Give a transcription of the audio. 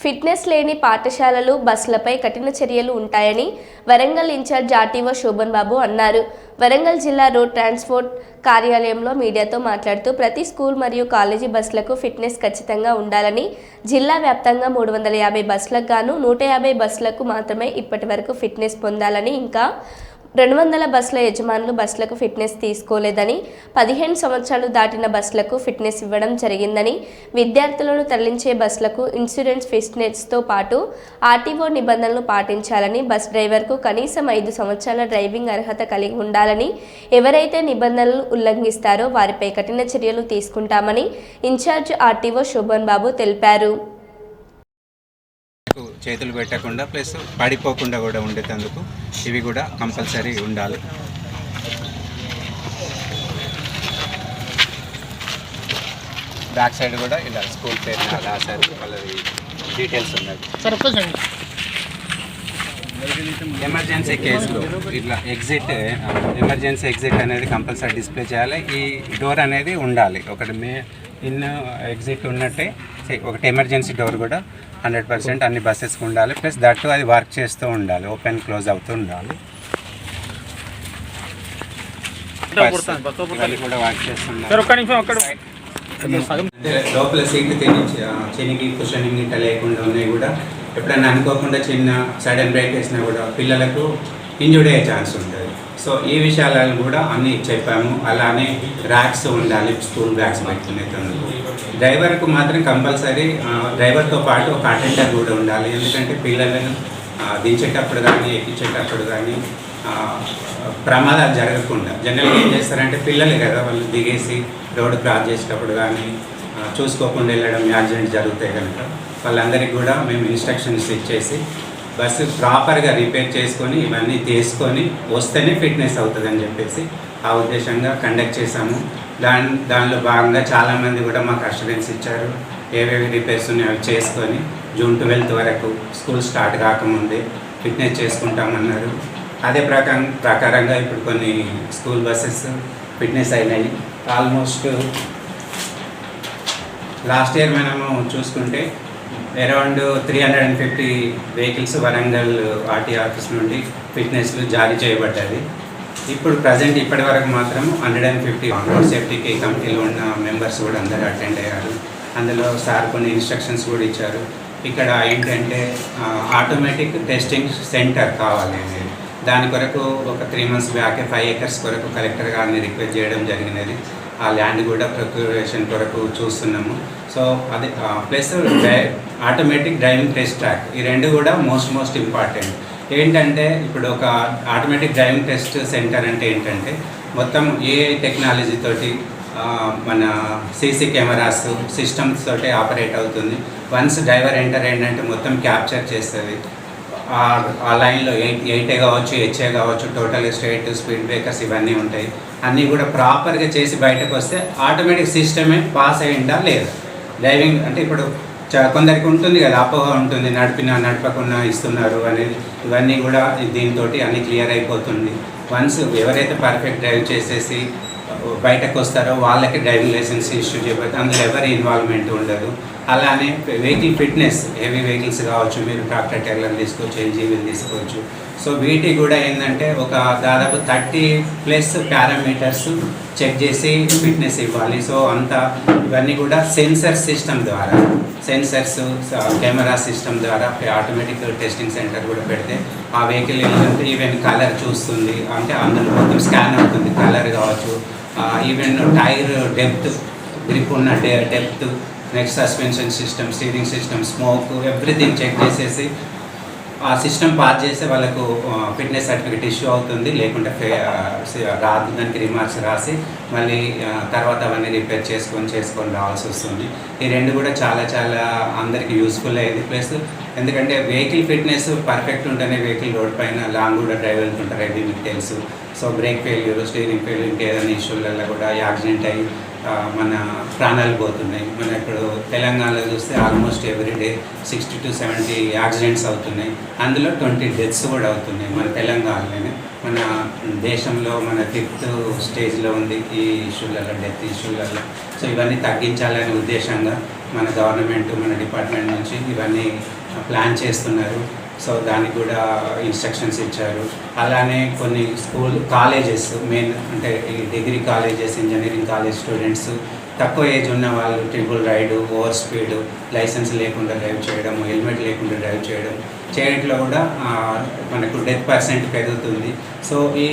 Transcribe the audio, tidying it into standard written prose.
Fitness లేని పాఠశాలలు, బస్సులపై కఠిన చర్యలు ఉంటాయని వరంగల్ ఇన్ఛార్జ్ ఆర్టీఓ శోభన్ బాబు అన్నారు. వరంగల్ జిల్లా రోడ్ ట్రాన్స్పోర్ట్ కార్యాలయంలో మీడియాతో మాట్లాడుతూ ప్రతి స్కూల్ మరియు కాలేజీ బస్సులకు ఫిట్నెస్ ఖచ్చితంగా ఉండాలని, జిల్లా వ్యాప్తంగా 350 బస్సులకు గాను 150 బస్సులకు మాత్రమే ఇప్పటి వరకు ఫిట్నెస్ పొందాలని, ఇంకా 200 బస్సుల యజమానులు బస్సులకు ఫిట్నెస్ తీసుకోలేదని, 15 సంవత్సరాలు దాటిన బస్సులకు ఫిట్నెస్ ఇవ్వడం జరిగిందని, విద్యార్థులను తరలించే బస్సులకు ఇన్సూరెన్స్ ఫిట్నెస్తో పాటు ఆర్టీఓ నిబంధనలు పాటించాలని, బస్ డ్రైవర్కు కనీసం 5 సంవత్సరాల డ్రైవింగ్ అర్హత కలిగి ఉండాలని, ఎవరైతే నిబంధనలు ఉల్లంఘిస్తారో వారిపై కఠిన చర్యలు తీసుకుంటామని ఇన్ఛార్జ్ ఆర్టీఓ శోభన్ బాబు తెలిపారు. చేతులు పెట్టకుండా ప్లస్ పడిపోకుండా కూడా ఉండేందుకు ఇవి కూడా కంపల్సరీ ఉండాలి. బ్యాక్ సైడ్ కూడా ఇలా స్కూల్ పేరు రాశారు, వాళ్ళది డీటెయిల్స్ ఉన్నాయి. ఎమర్జెన్సీ కేసులో ఇట్లా ఎమర్జెన్సీ ఎగ్జిట్ అనేది కంపల్సరీ డిస్ప్లే చేయాలి. ఈ డోర్ అనేది ఉండాలి, ఒకటి ఎగ్జిట్ ఉన్నట్టే ఒకటి ఎమర్జెన్సీ డోర్ కూడా 100% అన్ని బస్సెస్కి ఉండాలి. ప్లస్ దట్టు అది వర్క్ చేస్తూ ఉండాలి, ఓపెన్ క్లోజ్ అవుతూ ఉండాలి. కూడా వర్క్ చేస్తుండాలి. లోపల సీట్లు చెనికి కుషనింగ్ ఇట్లా లేకుండా ఉన్నాయి కూడా ఎప్పుడైనా అనుకోకుండా చిన్న సడన్ బ్రేక్ వేసినా కూడా పిల్లలకు ఇంజూర్డ్ అయ్యే ఛాన్స్ ఉంటుంది. సో ఈ విషయాలను కూడా అన్నీ చెప్పాము. అలానే ర్యాక్స్ ఉండాలి, స్కూల్ బ్యాగ్స్ పెట్టుకునేందుకు. డ్రైవర్కు మాత్రం కంపల్సరీ డ్రైవర్తో పాటు ఒక అటెండర్ కూడా ఉండాలి. ఎందుకంటే పిల్లలను దించేటప్పుడు కానీ ఎక్కించేటప్పుడు కానీ ప్రమాదాలు జరగకుండా. జనరల్గా ఏం చేస్తారంటే పిల్లలు కదా, వాళ్ళు దిగేసి రోడ్డు క్రాస్ చేసేటప్పుడు కానీ చూసుకోకుండా వెళ్ళడం, యాక్సిడెంట్ జరుగుతాయి కనుక వాళ్ళందరికీ కూడా మేము ఇన్స్ట్రక్షన్స్ ఇచ్చేసి బస్సు ప్రాపర్గా రిపేర్ చేసుకొని ఇవన్నీ తీసుకొని వస్తేనే ఫిట్నెస్ అవుతుందని చెప్పేసి ఆ ఉద్దేశంగా కండక్ట్ చేశాము. దానిలో భాగంగా చాలామంది కూడా మాకు అష్యూరెన్స్ ఇచ్చారు. ఏవేవి రిపేర్స్ ఉన్నాయో అవి చేసుకొని జూన్ 12 వరకు స్కూల్ స్టార్ట్ కాకముందే ఫిట్నెస్ చేసుకుంటామన్నారు. అదే ప్రకారంగా ఇప్పుడు కొన్ని స్కూల్ బస్సెస్ ఫిట్నెస్ అయినాయి. ఆల్మోస్ట్ లాస్ట్ ఇయర్ మనము చూసుకుంటే around 350 vehicles Warangal RT office నుండి ఫిట్నెస్లు జారీ చేయబడ్డాయి. ఇప్పుడు ప్రజెంట్ ఇప్పటి వరకు మాత్రం 150 రోడ్ సేఫ్టీకి కమిటీలో ఉన్న మెంబర్స్ కూడా అందరూ అటెండ్ అయ్యారు. అందులో సార్ కొన్ని ఇన్స్ట్రక్షన్స్ కూడా ఇచ్చారు. ఇక్కడ ఏంటంటే ఆటోమేటిక్ టెస్టింగ్ సెంటర్ కావాలి అనేది, దాని కొరకు ఒక 3 months బ్యాక్ 5 acres కొరకు కలెక్టర్ గారిని రిక్వెస్ట్ చేయడం జరిగినది. ఆ ల్యాండ్ కూడా ప్రొక్యూరేషన్ కొరకు చూస్తున్నాము. సో అది plus automatic driving test track, ఈ రెండు కూడా మోస్ట్ ఇంపార్టెంట్. ఏంటంటే ఇప్పుడు ఒక ఆటోమేటిక్ డ్రైవింగ్ టెస్ట్ సెంటర్ అంటే ఏంటంటే మొత్తం ఏఐ టెక్నాలజీ తోటి మన సీసీ కెమెరాస్ సిస్టమ్స్ తోటి ఆపరేట్ అవుతుంది. వన్స్ డ్రైవర్ ఎంటర్ అయిందంటే మొత్తం క్యాప్చర్ చేస్తుంది. ఆ లైన్లో 8A కావచ్చు, HA కావచ్చు, టోటల్ స్ట్రైట్ స్పీడ్ బ్రేకర్స్ ఇవన్నీ ఉంటాయి. అన్నీ కూడా ప్రాపర్గా చేసి బయటకు వస్తే ఆటోమేటిక్ సిస్టమే పాస్ అయ్యిందా లేదా. డ్రైవింగ్ అంటే ఇప్పుడు కొందరికి ఉంటుంది కదా, అపోహ ఉంటుంది, నడపకుండా ఇస్తున్నారు అనేది. ఇవన్నీ కూడా దీంతో అన్నీ క్లియర్ అయిపోతుంది. వన్స్ ఎవరైతే పర్ఫెక్ట్ డ్రైవ్ చేసేసి బయటకు వస్తారో వాళ్ళకి డ్రైవింగ్ లైసెన్స్ ఇష్యూ చేయబోతే అందులో ఎవరి ఇన్వాల్వ్మెంట్ ఉండదు. అలానే వెహికల్ ఫిట్నెస్, హెవీ వెహికల్స్ కావచ్చు, మీరు ట్రాక్టర్ టైర్లను తీసుకోవచ్చు, ఎల్జీవీలు తీసుకోవచ్చు. సో వీటికి కూడా ఏంటంటే ఒక దాదాపు 30+ పారామీటర్స్ చెక్ చేసి ఫిట్నెస్ ఇవ్వాలి. సో అంతా ఇవన్నీ కూడా సెన్సర్ సిస్టమ్ ద్వారా, సెన్సర్స్ కెమెరా సిస్టమ్ ద్వారా ఆటోమేటిక్ టెస్టింగ్ సెంటర్ కూడా పెడితే ఆ వెహికల్ ఏంటంటే ఈవెన్ కలర్ చూస్తుంది, అంటే అందులో మొత్తం స్కాన్ అవుతుంది, కలర్ కావచ్చు, ఈవెన్ టైర్ డెప్త్, గ్రిప్ ఉన్న depth, next suspension system, steering system, smoke, everything check చేసేసి ఆ సిస్టమ్ పాస్ చేస్తే వాళ్ళకు ఫిట్నెస్ సర్టిఫికేట్ ఇష్యూ అవుతుంది. లేకుంటే రాదు, దానికి రిమార్క్స్ రాసి మళ్ళీ తర్వాత అవన్నీ రిపేర్ చేసుకొని రావాల్సి వస్తుంది. ఈ రెండు కూడా చాలా అందరికీ యూస్ఫుల్ అయ్యేది. ప్లస్ ఎందుకంటే వెహికల్ ఫిట్నెస్ పర్ఫెక్ట్ ఉంటేనే వెహికల్ రోడ్ పైన లాంగ్ కూడా డ్రైవ్ వెళ్తుంటారు, అది మీకు తెలుసు. So break failure, steering failure, ఇంకేదైనా ఇష్యూలలో కూడా యాక్సిడెంట్ అయ్యి మన ప్రాణాలు పోతున్నాయి. మన ఇప్పుడు తెలంగాణలో చూస్తే ఆల్మోస్ట్ ఎవ్రీడే 60 to 70 యాక్సిడెంట్స్ అవుతున్నాయి. అందులో 20 డెత్స్ కూడా అవుతున్నాయి మన తెలంగాణలోనే. మన దేశంలో మన 5th స్టేజ్లో ఉంది ఈ ఇష్యూలలో, డెత్ ఇష్యూలలో. సో ఇవన్నీ తగ్గించాలనే ఉద్దేశంగా మన గవర్నమెంట్, మన డిపార్ట్మెంట్ నుంచి ఇవన్నీ ప్లాన్ చేస్తున్నారు. సో దానికి కూడా ఇన్స్ట్రక్షన్స్ ఇచ్చారు. అలానే కొన్ని కాలేజెస్ మెయిన్ అంటే ఈ degree colleges, engineering college students, తక్కువ ఏజ్ ఉన్న వాళ్ళు triple ride, over speed, licence లేకుండా డ్రైవ్ చేయడం, హెల్మెట్ లేకుండా డ్రైవ్ చేయడంలో కూడా మనకు డెత్ % పెరుగుతుంది. సో ఈ